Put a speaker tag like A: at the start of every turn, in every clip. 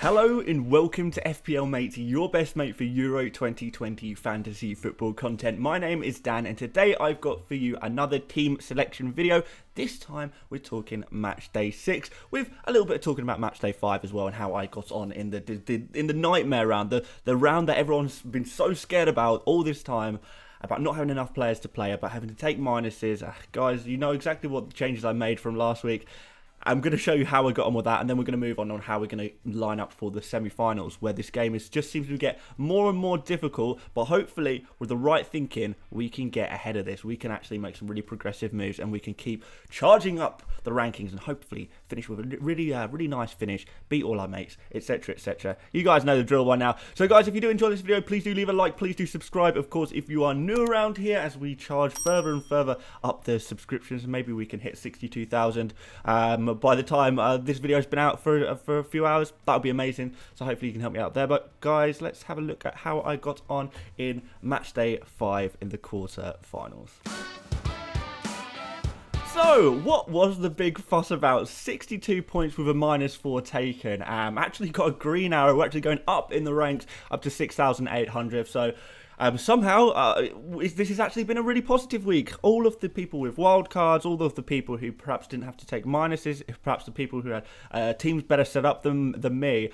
A: Hello and welcome to FPL Mate, your best mate for Euro 2020 fantasy football content. My name is Dan and today I've got for you another team selection video. This time we're talking match day 6 with a little bit of talking about match day 5 as well and how I got on in the nightmare round, the round that everyone's been so scared about all this time. About not having enough players to play, about having to take minuses. Guys, you know exactly what the changes I made from last week. I'm going to show you how I got on with that, and then we're going to move on how we're going to line up for the semi-finals, where this game just seems to get more and more difficult, but hopefully, with the right thinking, we can get ahead of this. We can actually make some really progressive moves, and we can keep charging up the rankings, and hopefully finish with a really nice finish, beat all our mates, etc, etc. You guys know the drill by now. So guys, if you do enjoy this video, please do leave a like, please do subscribe. Of course, if you are new around here, as we charge further and further up the subscriptions, maybe we can hit 62,000. By the time this video has been out for a few hours, that would be amazing. So hopefully you can help me out there. But guys, let's have a look at how I got on in match day 5 in the quarter-finals. So, what was the big fuss about? 62 points with a -4 taken. Actually got a green arrow. We're actually going up in the ranks, up to 6,800. So, somehow, this has actually been a really positive week. All of the people with wildcards, all of the people who perhaps didn't have to take minuses, perhaps the people who had teams better set up than me.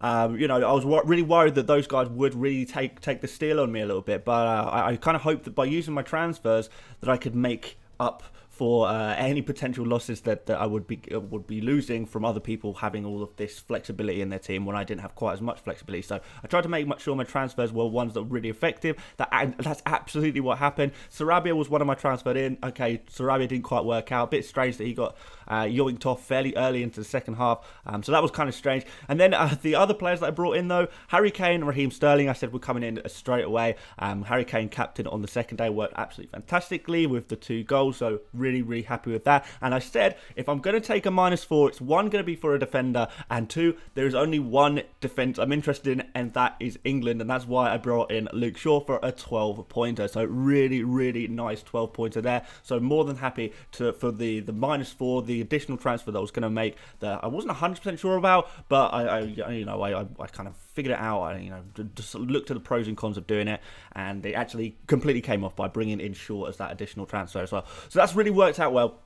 A: You know, I was really worried that those guys would really take the steal on me a little bit. But I kind of hoped that by using my transfers that I could make up for any potential losses that I would be losing from other people having all of this flexibility in their team when I didn't have quite as much flexibility. So I tried to make sure my transfers were ones that were really effective. That's absolutely what happened. Sarabia was one of my transferred in. Okay, Sarabia didn't quite work out. A bit strange that he got yoinked off fairly early into the second half. So that was kind of strange. And then the other players that I brought in though, Harry Kane and Raheem Sterling, I said were coming in straight away. Harry Kane, captain on the second day, worked absolutely fantastically with the 2 goals. So really happy with that. And I said, if I'm going to take a -4, it's one going to be for a defender, and 2, there is only one defence I'm interested in, and that is England, and that's why I brought in Luke Shaw for a 12-pointer. So really nice 12-pointer there. So more than happy for the -4, the additional transfer that I was going to make that I wasn't 100% sure about, but I kind of figured it out. I just looked at the pros and cons of doing it, and it actually completely came off by bringing in Shaw as that additional transfer as well. So that's really worked out well.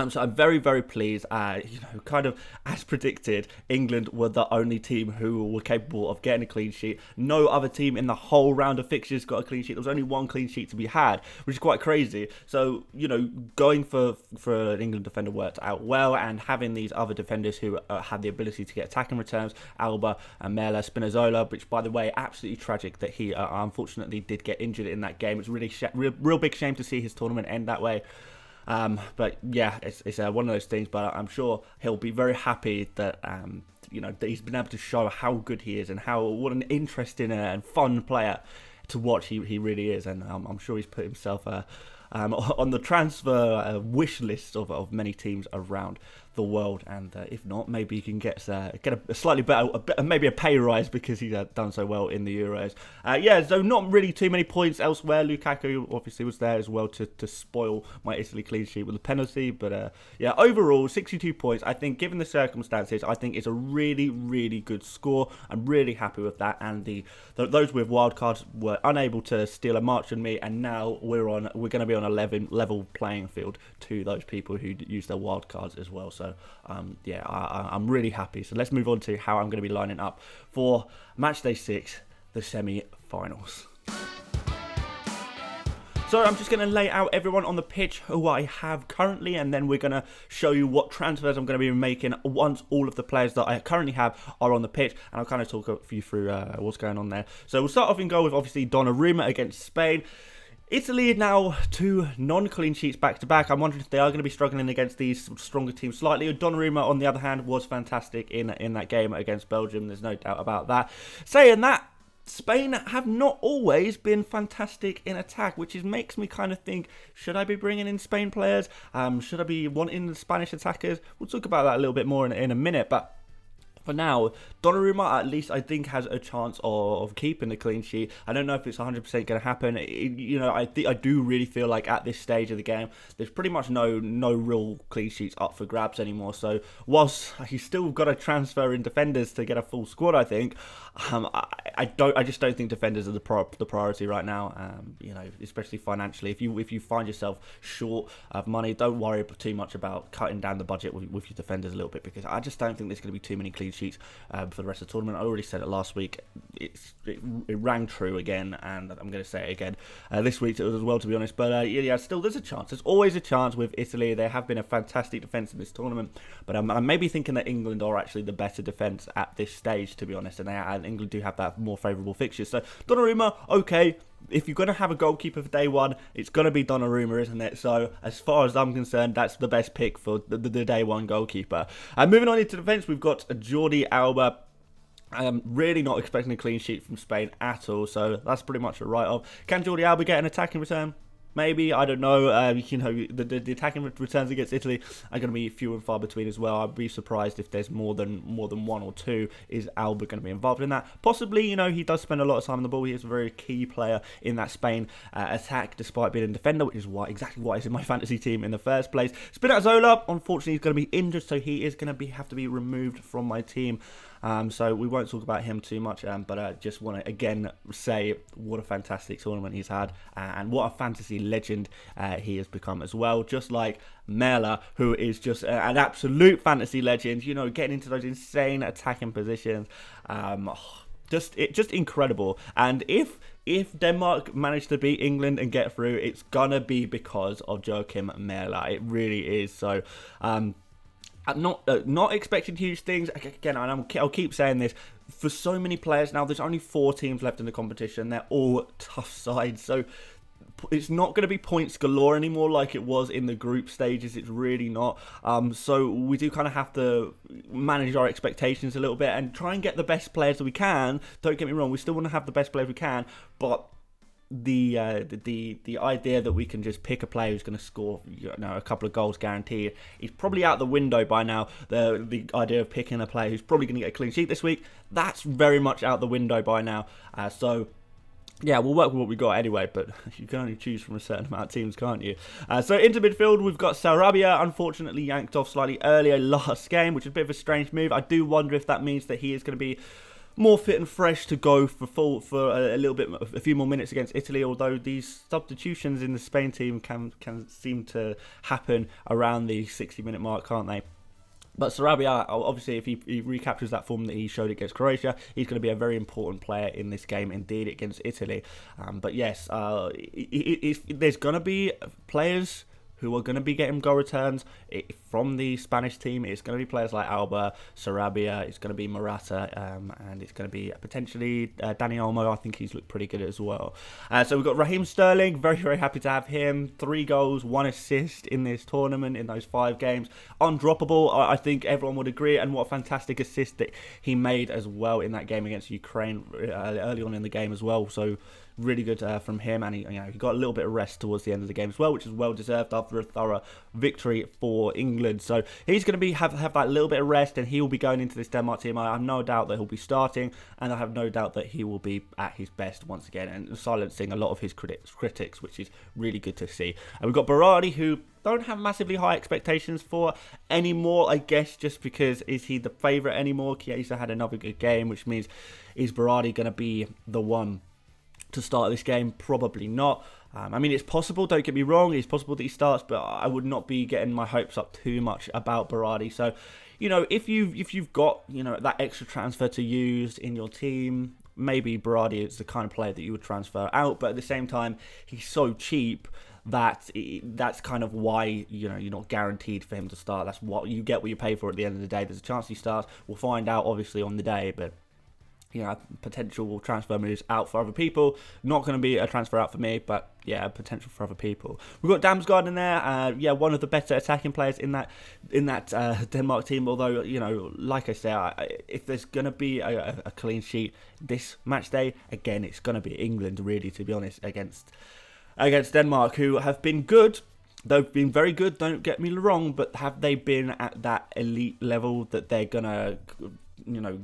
A: So I'm very pleased. Kind of as predicted, England were the only team who were capable of getting a clean sheet. No other team in the whole round of fixtures got a clean sheet. There was only one clean sheet to be had, which is quite crazy. So, going for an England defender worked out well, and having these other defenders who had the ability to get attacking returns, Alba and Mela Spinazzola, which, by the way, absolutely tragic that he unfortunately did get injured in that game. It's really real big shame to see his tournament end that way. But yeah, it's one of those things. But I'm sure he'll be very happy that that he's been able to show how good he is and what an interesting and fun player to watch he really is. And I'm sure he's put himself on the transfer wish list of many teams around the world, and if not, maybe he can get a slightly better, maybe a pay rise because he's done so well in the Euros. So not really too many points elsewhere. Lukaku obviously was there as well to spoil my Italy clean sheet with a penalty, but overall 62 points. I think, given the circumstances, I think it's a really good score. I'm really happy with that, and those with wildcards were unable to steal a march on me, and now we're going to be on a level playing field to those people who use their wildcards as well. So I'm really happy. So let's move on to how I'm going to be lining up for match day 6, the semi-finals. So I'm just going to lay out everyone on the pitch who I have currently, and then we're going to show you what transfers I'm going to be making once all of the players that I currently have are on the pitch, and I'll kind of talk you through what's going on there. So we'll start off in goal with obviously Donnarumma against Spain. Italy now 2 non-clean sheets back-to-back. I'm wondering if they are going to be struggling against these stronger teams slightly. Donnarumma, on the other hand, was fantastic in that game against Belgium. There's no doubt about that. Saying that, Spain have not always been fantastic in attack, which makes me kind of think, should I be bringing in Spain players? Should I be wanting the Spanish attackers? We'll talk about that a little bit more in a minute, but For now, Donnarumma at least I think has a chance of keeping the clean sheet. I don't know if it's 100% going to happen. I do really feel like at this stage of the game, there's pretty much no real clean sheets up for grabs anymore. So whilst he's still got to transfer in defenders to get a full squad, I think I just don't think defenders are the priority right now. Especially financially. If you find yourself short of money, don't worry too much about cutting down the budget with your defenders a little bit, because I just don't think there's going to be too many clean sheets for the rest of the tournament. I already said it last week. It rang true again, and I'm going to say it again this week as well, to be honest. But still there's a chance. There's always a chance with Italy. They have been a fantastic defence in this tournament, but I'm maybe thinking that England are actually the better defence at this stage, to be honest, and England do have that more favourable fixtures. So Donnarumma, okay. If you're going to have a goalkeeper for day one, it's going to be Donnarumma, isn't it? So, as far as I'm concerned, that's the best pick for the day one goalkeeper. Moving on into defence, we've got Jordi Alba. I'm really not expecting a clean sheet from Spain at all, so that's pretty much a write-off. Can Jordi Alba get an attacking return? Maybe, I don't know. The attacking returns against Italy are going to be few and far between as well. I'd be surprised if there's more than one or two. Is Alba going to be involved in that? Possibly. He does spend a lot of time on the ball. He is a very key player in that Spain attack, despite being a defender, which is exactly why he's in my fantasy team in the first place. Spinazzola, unfortunately, he's going to be injured, so he is going to have to be removed from my team. So we won't talk about him too much, but I just want to again say what a fantastic tournament he's had, and what a fantasy legend he has become as well. Just like Mela, who is just an absolute fantasy legend, getting into those insane attacking positions. Just incredible. And if Denmark manage to beat England and get through, it's gonna be because of Joachim Mela. It really is. So I'm not expecting huge things. Again, I'll keep saying this. For so many players now, there's only 4 teams left in the competition. They're all tough sides. So it's not going to be points galore anymore like it was in the group stages. It's really not. So we do kind of have to manage our expectations a little bit and try and get the best players that we can. Don't get me wrong. We still want to have the best players we can. But the idea that we can just pick a player who's going to score a couple of goals guaranteed is probably out the window by now. The idea of picking a player who's probably going to get a clean sheet this week, that's very much out the window by now. So yeah, we'll work with what we got anyway, but you can only choose from a certain amount of teams, can't you? So into midfield, we've got Sarabia, unfortunately yanked off slightly earlier last game, which is a bit of a strange move. I do wonder if that means that he is going to be more fit and fresh to go for a few more minutes against Italy, although these substitutions in the Spain team can seem to happen around the 60-minute mark, can't they? But Sarabia, obviously, if he recaptures that form that he showed against Croatia, he's going to be a very important player in this game, indeed, against Italy. But yes, there's going to be players who are going to be getting goal returns from the Spanish team. It's going to be players like Alba, Sarabia, it's going to be Morata, and it's going to be potentially Dani Olmo. I think he's looked pretty good as well. So we've got Raheem Sterling, very, very happy to have him. 3 goals, 1 assist in this tournament, in those 5 games. Undroppable, I think everyone would agree, and what a fantastic assist that he made as well in that game against Ukraine early on in the game as well. So really good from him, and he got a little bit of rest towards the end of the game as well, which is well deserved after a thorough victory for England. So he's going to have that little bit of rest, and he will be going into this Denmark team. I have no doubt that he'll be starting, and I have no doubt that he will be at his best once again and silencing a lot of his critics, which is really good to see. And we've got Berardi, who don't have massively high expectations for anymore, I guess, just because is he the favourite anymore? Chiesa had another good game, which means is Berardi going to be the one to start this game? Probably not. I mean, it's possible, don't get me wrong, it's possible that he starts, but I would not be getting my hopes up too much about Berardi. So, if you've got, that extra transfer to use in your team, maybe Berardi is the kind of player that you would transfer out, but at the same time, he's so cheap that's kind of why, you're not guaranteed for him to start. That's what you pay for at the end of the day. There's a chance he starts. We'll find out, obviously, on the day, but potential transfer moves out for other people. Not going to be a transfer out for me, but yeah, potential for other people. We've got Damsgaard in there. One of the better attacking players in that Denmark team. Although, like I say, if there's going to be a clean sheet this match day, again, it's going to be England, really, to be honest, against Denmark, who have been good. They've been very good, don't get me wrong, but have they been at that elite level that they're going to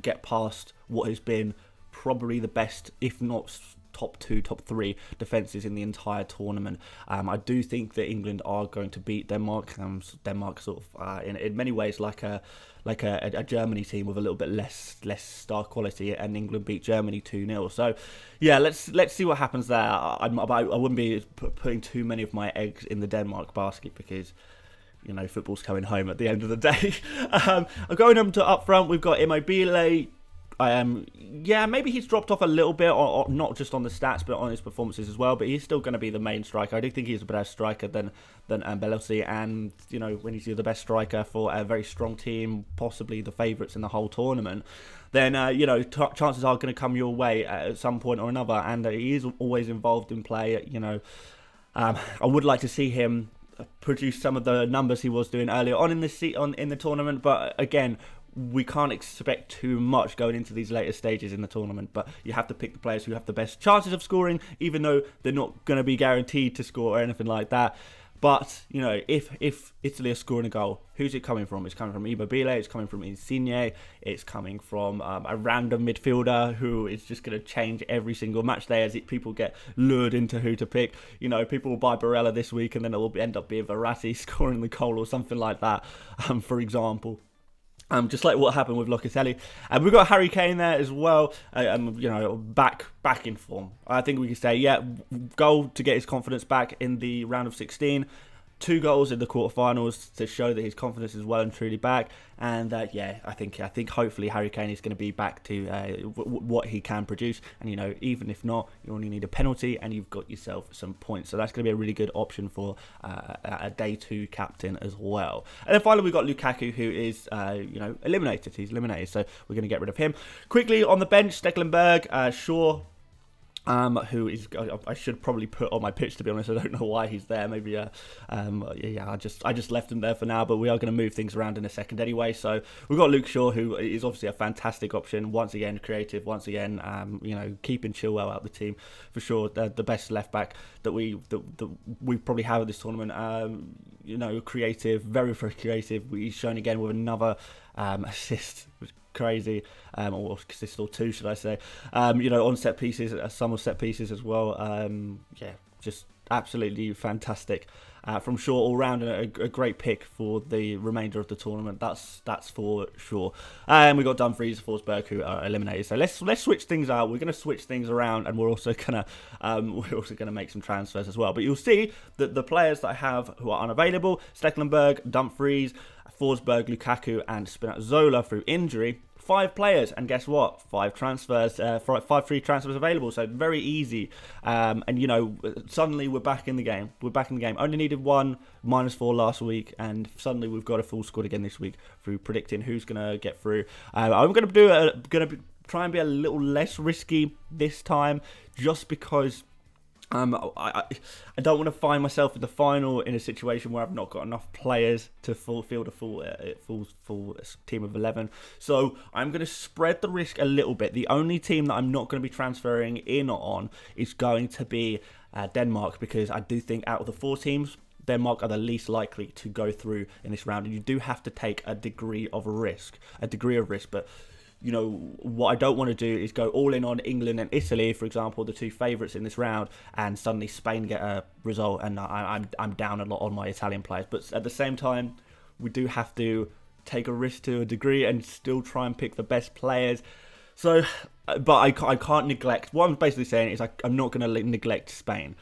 A: get past what has been probably the best, if not top 2, top 3 defences in the entire tournament. I do think that England are going to beat Denmark. Denmark sort of in many ways like a Germany team with a little bit less star quality, and England beat Germany 2-0. So yeah, let's see what happens there. I wouldn't be putting too many of my eggs in the Denmark basket, because football's coming home at the end of the day. I'm going on to up front. We've got Immobile. Maybe he's dropped off a little bit, or not just on the stats, but on his performances as well. But he's still going to be the main striker. I do think he's a better striker than Belotti, and when he's the best striker for a very strong team, possibly the favourites in the whole tournament, then chances are going to come your way at some point or another. And he is always involved in play. I would like to see him produce some of the numbers he was doing earlier on in the tournament, but again, we can't expect too much going into these later stages in the tournament. But you have to pick the players who have the best chances of scoring, even though they're not going to be guaranteed to score or anything like that. But if Italy are scoring a goal, who's it coming from? It's coming from Immobile, it's coming from Insigne, it's coming from a random midfielder who is just going to change every single match day as people get lured into who to pick. People will buy Barella this week, and then it will end up being Verratti scoring the goal or something like that, for example. Just like what happened with Locatelli. And we've got Harry Kane there as well, back in form. I think we can say, goal to get his confidence back in the round of 16. 2 goals in the quarterfinals to show that his confidence is well and truly back. And I think hopefully Harry Kane is going to be back to what he can produce. And even if not, you only need a penalty and you've got yourself some points. So that's going to be a really good option for a day 2 captain as well. And then finally we've got Lukaku, who is eliminated. He's eliminated, so we're going to get rid of him. Quickly on the bench, Stekelenburg, Shaw. Who is, I should probably put on my pitch, to be honest. I don't know why he's there. Maybe I just left him there for now, but we are going to move things around in a second anyway. So we've got Luke Shaw, who is obviously a fantastic option, once again creative, once again keeping Chilwell out the team for sure. The best left back that we probably have at this tournament. Creative, very very creative. He's shown again with another assist. Crazy, or assist or 2, should I say? On set pieces, some of set pieces as well. Just absolutely fantastic from Shaw all round, and a great pick for the remainder of the tournament. That's for sure. And we got Dumfries, Forsberg, who are eliminated. So let's switch things out. We're going to switch things around, and we're also gonna make some transfers as well. But you'll see that the players that I have who are unavailable: Stekelenburg, Dumfries, Forsberg, Lukaku, and Spinazzola through injury. 5 players, and guess what? 5 transfers, 5 free transfers available. So very easy. And suddenly we're back in the game. Only needed 1 -4 last week, and suddenly we've got a full squad again this week through predicting who's gonna get through. I'm gonna try and be a little less risky this time, just because. I don't want to find myself in the final in a situation where I've not got enough players to field a full team of 11. So I'm going to spread the risk a little bit. The only team that I'm not going to be transferring in on is going to be Denmark, because I do think out of the 4 teams, Denmark are the least likely to go through in this round, and you do have to take a degree of risk. But what I don't want to do is go all in on England and Italy, for example, the 2 favourites in this round, and suddenly Spain get a result, and I'm down a lot on my Italian players. But at the same time, we do have to take a risk to a degree and still try and pick the best players. So, but I can't neglect. What I'm basically saying is I'm not going to neglect Spain,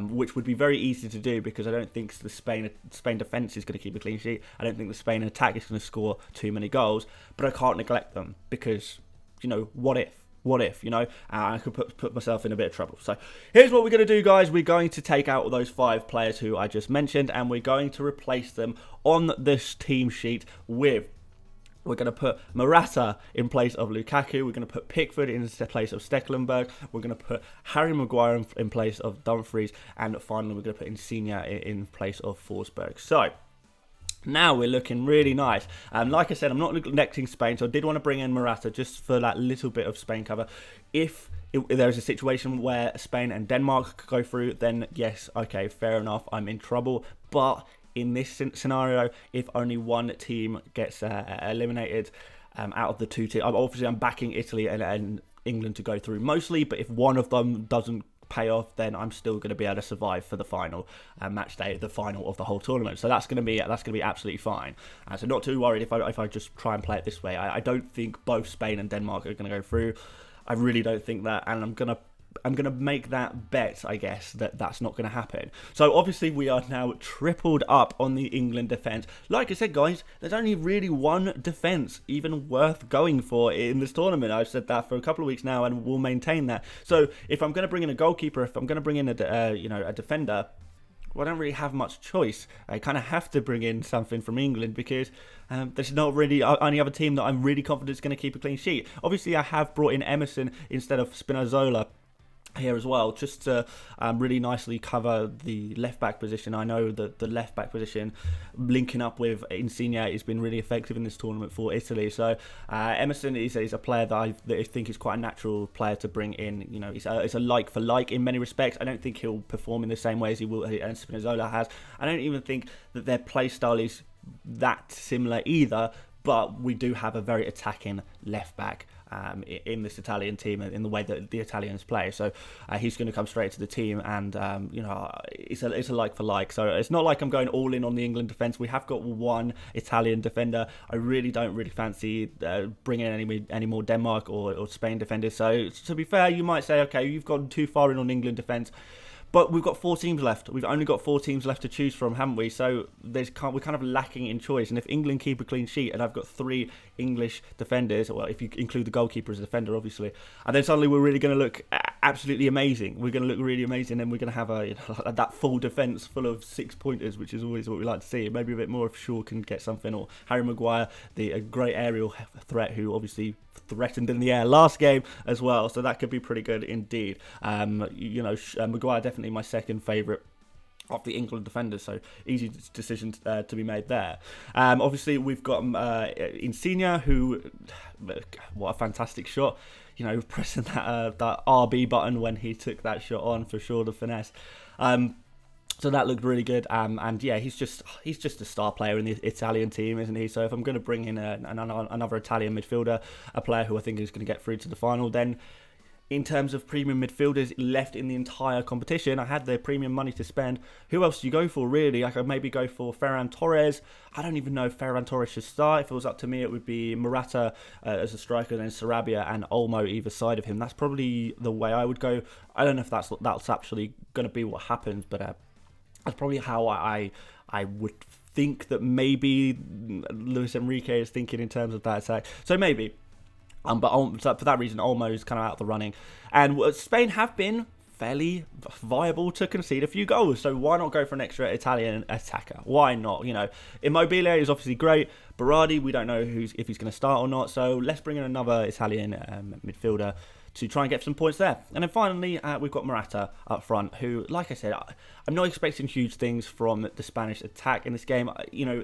A: which would be very easy to do, because I don't think the Spain defence is going to keep a clean sheet. I don't think the Spain attack is going to score too many goals. But I can't neglect them, because what if? I could put myself in a bit of trouble. So here's what we're going to do, guys. We're going to take out those 5 players who I just mentioned, and we're going to replace them on this team sheet with. We're going to put Morata in place of Lukaku. We're going to put Pickford in place of Stekelenburg. We're going to put Harry Maguire in place of Dumfries. And finally, we're going to put Insigne in place of Forsberg. So now we're looking really nice. Like I said, I'm not neglecting Spain, so I did want to bring in Morata just for that little bit of Spain cover. If there's a situation where Spain and Denmark could go through, then yes, okay, fair enough, I'm in trouble. But in this scenario, if only one team gets eliminated, out of the two teams. Obviously, I'm backing Italy and England to go through mostly, but if one of them doesn't pay off, then I'm still going to be able to survive for the final match day, the final of the whole tournament. So that's going to be absolutely fine. So not too worried if I just try and play it this way. I don't think both Spain and Denmark are going to go through. I really don't think that, and I'm gonna make that bet, I guess, that's not gonna happen. So obviously we are now tripled up on the England defence. Like I said, guys, there's only really one defence even worth going for in this tournament. I've said that for a couple of weeks now, and we'll maintain that. So if I'm gonna bring in a goalkeeper, if I'm gonna bring in a defender, well, I don't really have much choice. I kind of have to bring in something from England because there's not really any other team that I'm really confident is going to keep a clean sheet. Obviously, I have brought in Emerson instead of Spinazzola here as well, just to really nicely cover the left back position. I know that the left back position linking up with Insigne has been really effective in this tournament for Italy. So Emerson is a player that I think is quite a natural player to bring in. You know, it's a like for like in many respects. I don't think he'll perform in the same way as he will and Spinazzola has. I don't even think that their play style is that similar either. But we do have a very attacking left back in this Italian team, in the way that the Italians play. So he's going to come straight to the team, and it's a like for like. So it's not like I'm going all in on the England defence. We have got one Italian defender. I really don't fancy bringing in any more Denmark or Spain defenders. So to be fair, you might say, okay, you've gone too far in on England defence. But we've got 4 teams left. We've only got 4 teams left to choose from, haven't we? So we're kind of lacking in choice. And if England keep a clean sheet, and I've got 3 English defenders, well, if you include the goalkeeper as a defender, obviously, and then suddenly we're really going to look absolutely amazing. We're going to look really amazing, and we're going to have that full defence full of 6-pointers, which is always what we like to see. Maybe a bit more if Shaw can get something, or Harry Maguire, a great aerial threat who obviously threatened in the air last game as well, so that could be pretty good indeed. Maguire definitely my second favourite of the England defenders, so easy decision to be made there. Obviously we've got Insigne, who, what a fantastic shot, pressing that RB button when he took that shot on, for sure, the finesse. So that looked really good, and yeah, he's just a star player in the Italian team, isn't he? So if I'm going to bring in another Italian midfielder, a player who I think is going to get through to the final, then in terms of premium midfielders left in the entire competition, I had the premium money to spend. Who else do you go for, really? I could maybe go for Ferran Torres. I don't even know if Ferran Torres should start. If it was up to me, it would be Morata as a striker, then Sarabia and Olmo either side of him. That's probably the way I would go. I don't know if that's actually going to be what happens, but that's probably how I would think that maybe Luis Enrique is thinking in terms of that attack. So maybe. But for that reason, Olmo is kind of out of the running. And Spain have been fairly viable to concede a few goals. So why not go for an extra Italian attacker? Why not? Immobile is obviously great. Berardi, we don't know if he's going to start or not. So let's bring in another Italian midfielder to try and get some points there. And then finally, we've got Morata up front, who, like I said, I'm not expecting huge things from the Spanish attack in this game.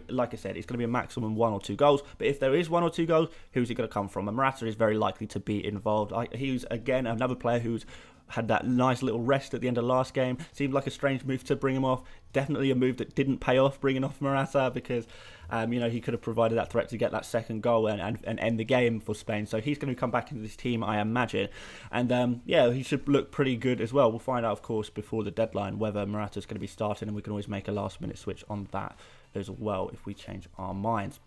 A: Like I said, it's going to be a maximum 1 or 2 goals. But if there is 1 or 2 goals, who's it going to come from? And Morata is very likely to be involved. He's, again, another player who's had that nice little rest at the end of last game. Seemed like a strange move to bring him off. Definitely a move that didn't pay off, bringing off Morata, because he could have provided that threat to get that second goal and end the game for Spain. So he's going to come back into this team, I imagine. And he should look pretty good as well. We'll find out, of course, before the deadline whether Morata's going to be starting, and we can always make a last-minute switch on that as well if we change our minds.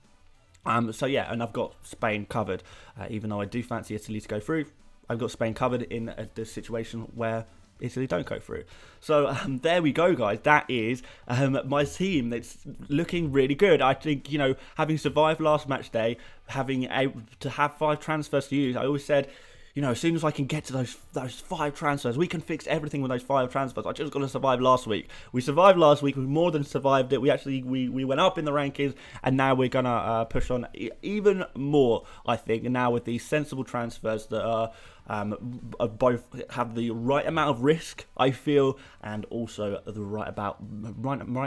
A: And I've got Spain covered. Even though I do fancy Italy to go through, I've got Spain covered in the situation where Italy don't go through. So there we go, guys. That is my team. It's looking really good. I think, having survived last match day, having to have 5 transfers to use, I always said, as soon as I can get to those 5 transfers, we can fix everything with those 5 transfers. I just got to survive last week. We survived last week. We more than survived it. We went up in the rankings, and now we're going to push on even more, I think. And now with these sensible transfers that are both have the right amount of risk, I feel, and also the right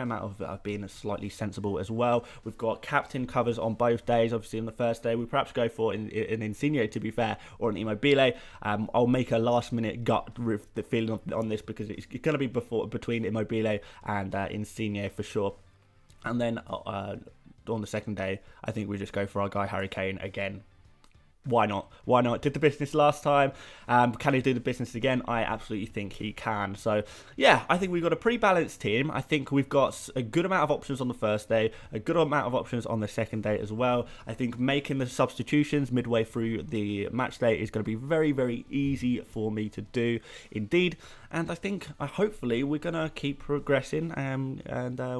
A: amount of being slightly sensible as well. We've got captain covers on both days. Obviously, on the first day, we perhaps go for an Insigne, to be fair, or an Immobile. I'll make a last-minute gut feeling on this, because it's going to be between Immobile and Insigne for sure. And then on the second day, I think we just go for our guy Harry Kane again. why not? Why not? Did the business last time. Can he do the business again? I absolutely think he can. So, yeah, I think we've got a pretty balanced team. I think we've got a good amount of options on the first day, a good amount of options on the second day as well. I think making the substitutions midway through the match day is going to be very, very easy for me to do indeed. And I think, hopefully, we're going to keep progressing and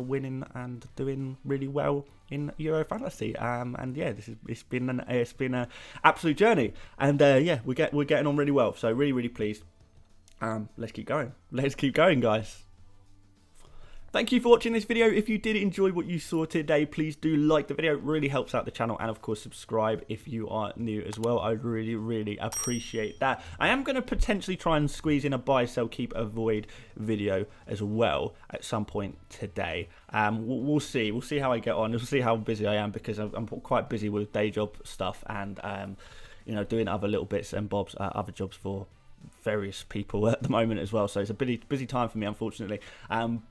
A: winning and doing really well in Euro Fantasy. And yeah, it's been an absolute journey. And yeah, we're getting on really well. So really, really pleased. Let's keep going. Let's keep going, guys. Thank you for watching this video. If you did enjoy what you saw today, please do like the video. It really helps out the channel. And of course, subscribe if you are new as well. I really, really appreciate that. I am going to potentially try and squeeze in a buy, sell, keep, avoid video as well at some point today. We'll see. We'll see how I get on. We'll see how busy I am, because I'm quite busy with day job stuff and, you know, doing other little bits and bobs, other jobs for various people at the moment as well. So it's a busy time for me, unfortunately,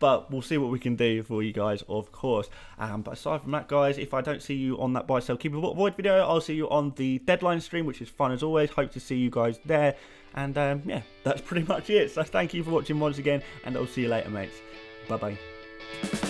A: but we'll see what we can do for you guys, of course. But aside from that, guys, if I don't see you on that buy, sell, keep, avoid video, I'll see you on the deadline stream, which is fun as always. Hope to see you guys there. And yeah, that's pretty much it. So thank you for watching once again, and I'll see you later, mates. Bye bye.